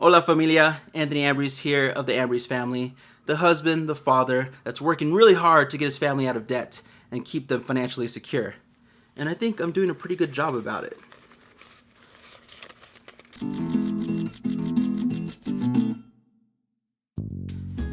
Hola familia, Anthony Ambriz here of the Ambriz family, the husband, the father that's working really hard to get his family out of debt and keep them financially secure. And I think I'm doing a pretty good job about it.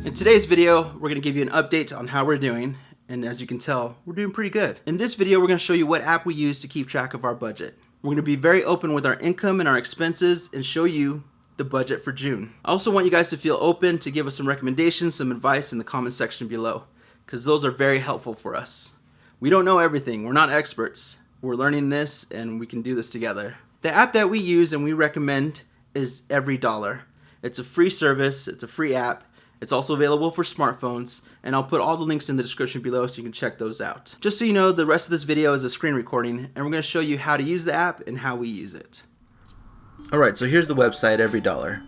In today's video, we're going to give you an update on how we're doing, and as you can tell, we're doing pretty good. In this video, we're going to show you what app we use to keep track of our budget. We're going to be very open with our income and our expenses and show you the budget for June. I also want you guys to feel open to give us some recommendations, some advice in the comment section below, because those are very helpful for us. We don't know everything. We're not experts. We're learning this and we can do this together. The app that we use and we recommend is Everydollar. It's a free service. It's a free app. It's also available for smartphones, and I'll put all the links in the description below so you can check those out. Just so you know, the rest of this video is a screen recording, and we're going to show you how to use the app and how we use it. Alright, so here's the website, Everydollar.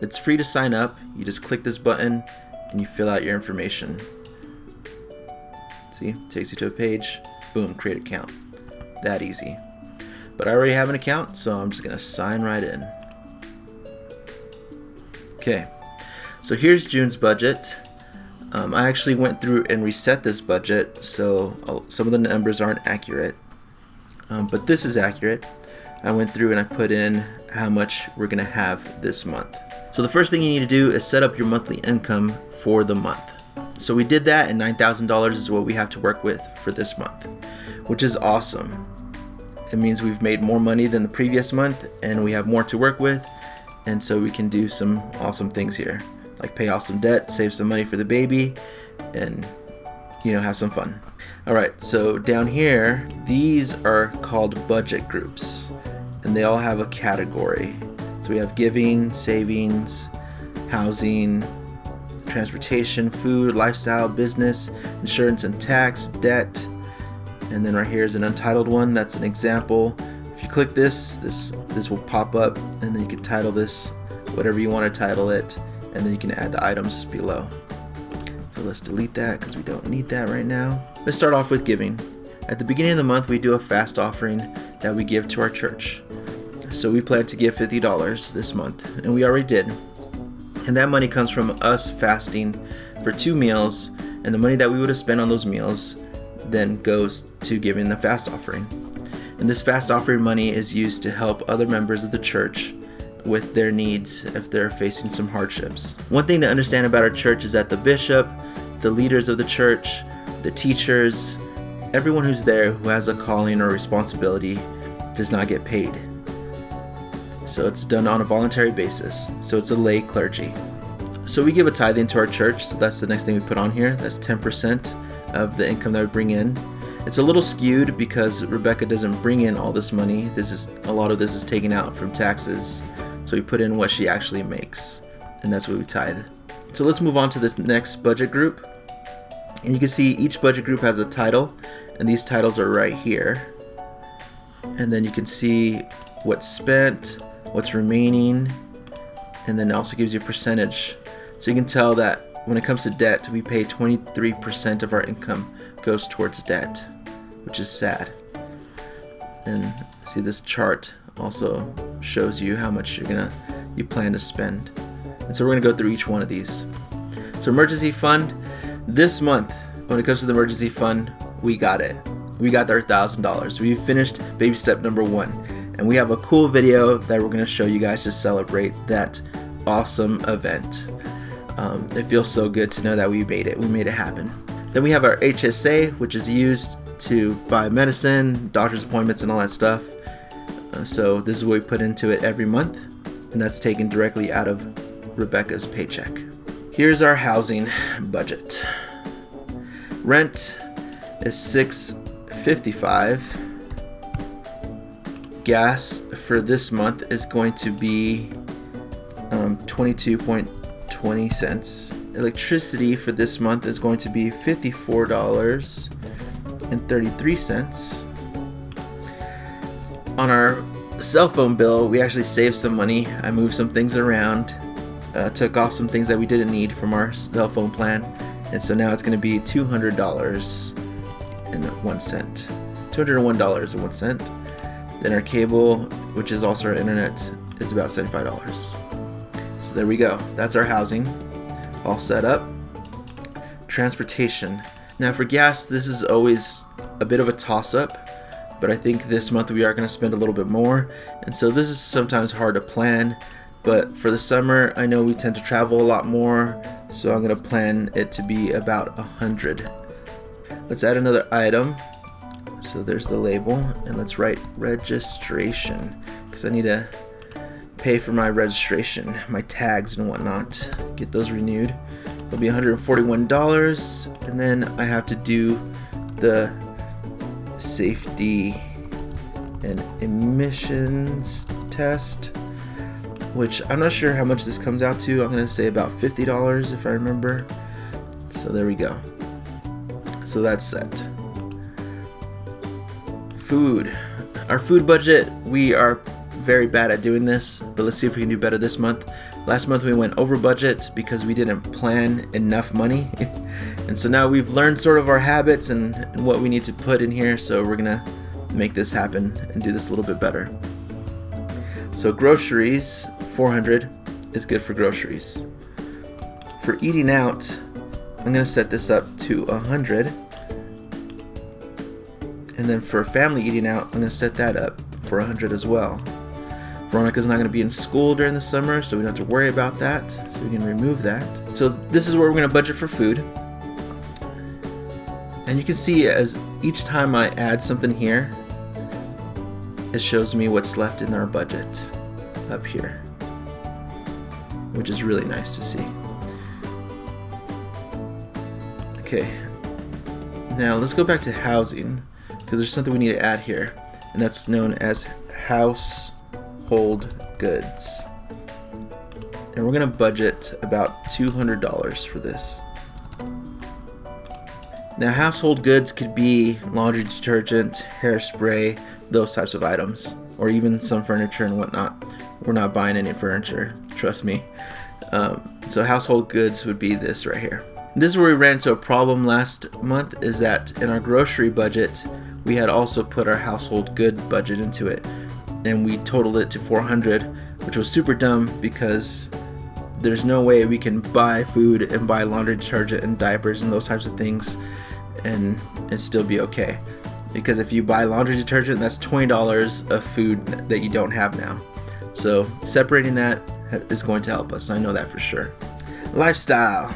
It's free to sign up. You just click this button and you fill out your information. See, it takes you to a page. Boom, create account. That easy. But I already have an account, so I'm just going to sign right in. Okay, so here's June's budget. I actually went through and reset this budget, so some of the numbers aren't accurate. But this is accurate. I went through and I put in how much we're gonna have this month. So the first thing you need to do is set up your monthly income for the month. So we did that, and $9,000 is what we have to work with for this month, which is awesome. It means we've made more money than the previous month and we have more to work with, and so we can do some awesome things here, like pay off some debt, save some money for the baby, and have some fun. Alright, so down here, these are called budget groups, and they all have a category. So we have giving, savings, housing, transportation, food, lifestyle, business, insurance and tax, debt, and then right here is an untitled one. That's an example. If you click this will pop up, and then you can title this whatever you want to title it, and then you can add the items below. So let's delete that because we don't need that right now. Let's start off with giving. At the beginning of the month, we do a fast offering that we give to our church. So we plan to give $50 this month, and we already did. And that money comes from us fasting for 2 meals, and the money that we would have spent on those meals then goes to giving the fast offering. And this fast offering money is used to help other members of the church with their needs if they're facing some hardships. One thing to understand about our church is that the bishop, the leaders of the church, the teachers, everyone who's there who has a calling or responsibility does not get paid. So it's done on a voluntary basis. So it's a lay clergy. So we give a tithe into our church. So that's the next thing we put on here. That's 10% of the income that we bring in. It's a little skewed because Rebecca doesn't bring in all this money. A lot of this is taken out from taxes. So we put in what she actually makes, and that's what we tithe. So let's move on to this next budget group. And you can see each budget group has a title, and these titles are right here. And then you can see what's spent, what's remaining, and then it also gives you a percentage. So you can tell that when it comes to debt, we pay 23% of our income goes towards debt, which is sad. And see, this chart also shows you how much you plan to spend. And so we're gonna go through each one of these. So emergency fund, this month, when it comes to the emergency fund, we got it. We got our $1,000. We finished baby step number 1. And we have a cool video that we're gonna show you guys to celebrate that awesome event. It feels so good to know that we made it. We made it happen. Then we have our HSA, which is used to buy medicine, doctor's appointments, and all that stuff. So this is what we put into it every month, and that's taken directly out of Rebecca's paycheck. Here's our housing budget. Rent is $6.55. Gas for this month is going to be 22.20 cents. Electricity for this month is going to be $54.33. On our cell phone bill, we actually saved some money. I moved some things around, took off some things that we didn't need from our cell phone plan, and so now it's going to be $200.01. $201.01. Then our cable, which is also our internet, is about $75. So there we go. That's our housing all set up. Transportation. Now for gas, this is always a bit of a toss-up, but I think this month we are going to spend a little bit more, and so this is sometimes hard to plan. But for the summer, I know we tend to travel a lot more, so I'm going to plan it to be about 100. Let's add another item. So there's the label, and let's write registration, because I need to pay for my registration, my tags and whatnot, get those renewed. It'll be $141, and then I have to do the safety and emissions test, which I'm not sure how much this comes out to. I'm going to say about $50 if I remember. So there we go. So that's set. Food. Our food budget, we are very bad at doing this, but let's see if we can do better this month. Last month we went over budget because we didn't plan enough money. And so now we've learned sort of our habits and what we need to put in here, so we're gonna make this happen and do this a little bit better. So groceries, 400 is good for groceries. For eating out, I'm gonna set this up to 100. And then for family eating out, I'm gonna set that up for 100 as well. Veronica's not going to be in school during the summer, so we don't have to worry about that, so we can remove that. So this is where we're going to budget for food. And you can see as each time I add something here, it shows me what's left in our budget up here, which is really nice to see. Okay, now let's go back to housing, because there's something we need to add here, and that's known as household goods, and we're gonna budget about $200 for this. Now household goods could be laundry detergent, hairspray, those types of items, or even some furniture and whatnot. We're not buying any furniture, trust me. So household goods would be this right here. This is where we ran into a problem last month, is that in our grocery budget we had also put our household good budget into it, and we totaled it to 400, which was super dumb because there's no way we can buy food and buy laundry detergent and diapers and those types of things and still be okay. Because if you buy laundry detergent, that's $20 of food that you don't have now. So separating that is going to help us, I know that for sure. Lifestyle.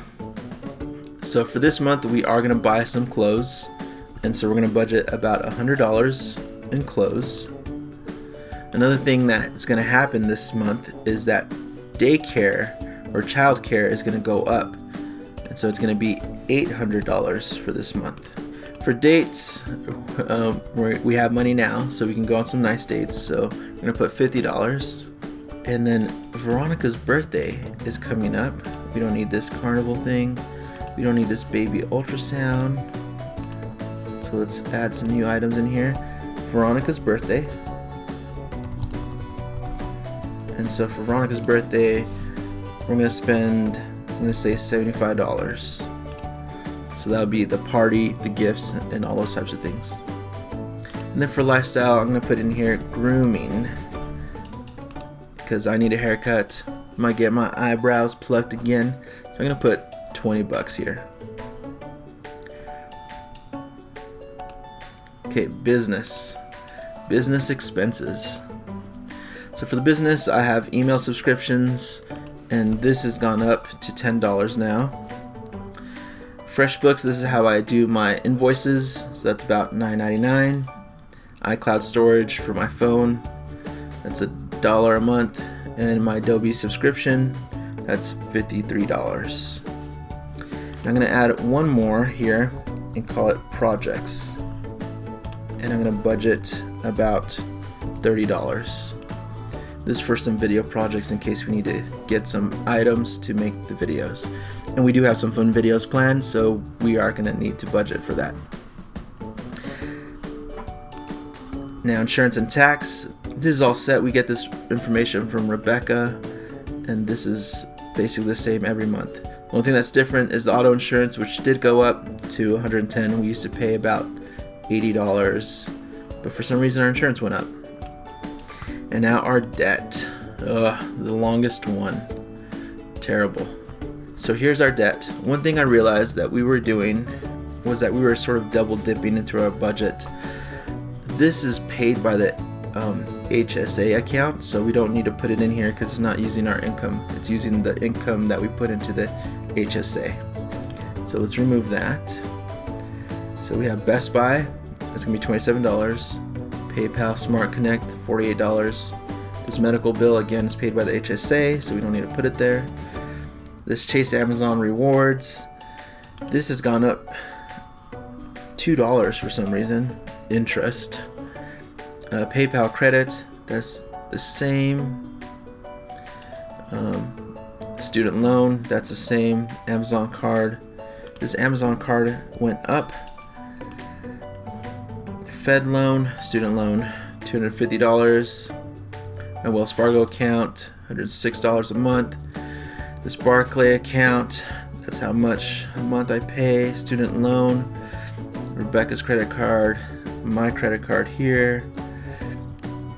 So for this month we are going to buy some clothes, and so we're going to budget about $100 in clothes. Another thing that's going to happen this month is that daycare or childcare is going to go up, and so it's going to be $800 for this month. For dates, we have money now, so we can go on some nice dates. So we're going to put $50. And then Veronica's birthday is coming up. We don't need this carnival thing. We don't need this baby ultrasound. So let's add some new items in here. Veronica's birthday. And so for Veronica's birthday, we're going to spend, I'm going to say $75. So that'll be the party, the gifts, and all those types of things. And then for lifestyle, I'm going to put in here grooming, because I need a haircut. Might get my eyebrows plucked again. So I'm going to put $20 here. Okay, business expenses. So for the business, I have email subscriptions, and this has gone up to $10 now. FreshBooks, this is how I do my invoices, so that's about $9.99. iCloud storage for my phone, that's $1 a month, and my Adobe subscription, that's $53. I'm going to add one more here and call it projects, and I'm going to budget about $30. This is for some video projects in case we need to get some items to make the videos. And we do have some fun videos planned, so we are going to need to budget for that. Now insurance and tax, this is all set. We get this information from Rebecca, and this is basically the same every month. The only thing that's different is the auto insurance, which did go up to $110. We used to pay about $80, but for some reason our insurance went up. And now our debt, the longest one. Terrible. So here's our debt. One thing I realized that we were doing was that we were sort of double dipping into our budget. This is paid by the HSA account, so we don't need to put it in here because it's not using our income. It's using the income that we put into the HSA. So let's remove that. So we have Best Buy, that's going to be $27. PayPal Smart Connect, $48. This medical bill, again, is paid by the HSA, so we don't need to put it there. This Chase Amazon Rewards, this has gone up $2 for some reason. Interest. PayPal credit, that's the same. Student loan, that's the same. Amazon card, this Amazon card went up. Fed loan, student loan, $250. My Wells Fargo account, $106 a month. This Barclay account, that's how much a month I pay. Student loan, Rebecca's credit card, my credit card here.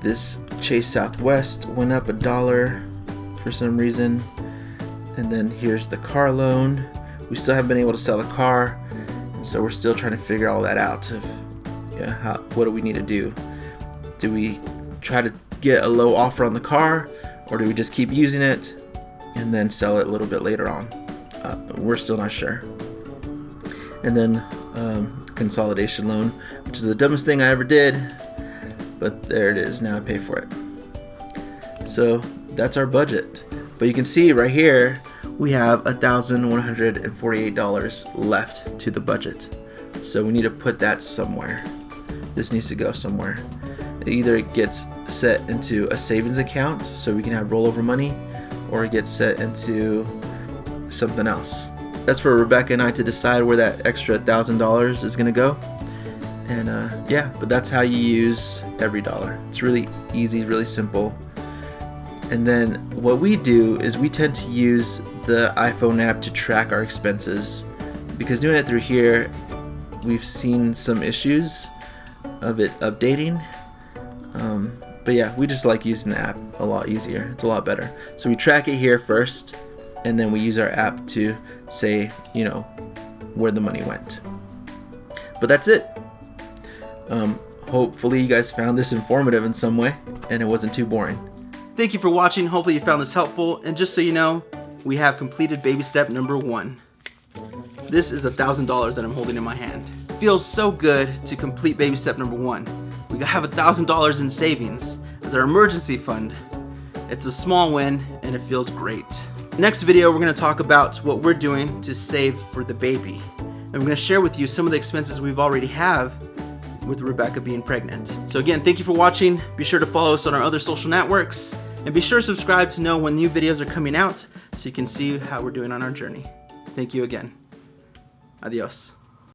This Chase Southwest went up $1 for some reason. And then here's the car loan. We still haven't been able to sell the car, and so we're still trying to figure all that out. What do we need to do? Do we try to get a low offer on the car, or do we just keep using it and then sell it a little bit later on? We're still not sure. And then consolidation loan, which is the dumbest thing I ever did, but there it is. Now I pay for it. So that's our budget. But you can see right here we have $1,148 left to the budget. So we need to put that somewhere. This needs to go somewhere. Either it gets set into a savings account so we can have rollover money, or it gets set into something else. That's for Rebecca and I to decide where that extra $1,000 is gonna go. And yeah, but that's how you use Everydollar. It's really easy, really simple. And then what we do is we tend to use the iPhone app to track our expenses, because doing it through here, we've seen some issues of it updating. But yeah, we just like using the app a lot easier. It's a lot better. So we track it here first, and then we use our app to say, you know, where the money went. But that's it. Hopefully you guys found this informative in some way, and it wasn't too boring. Thank you for watching. Hopefully you found this helpful. And just so you know, we have completed baby step number 1. This is $1,000 that I'm holding in my hand. It feels so good to complete baby step number 1. We have $1,000 in savings as our emergency fund. It's a small win and it feels great. Next video, we're going to talk about what we're doing to save for the baby. And we're going to share with you some of the expenses we've already have with Rebecca being pregnant. So again, thank you for watching. Be sure to follow us on our other social networks, and be sure to subscribe to know when new videos are coming out so you can see how we're doing on our journey. Thank you again. Adios.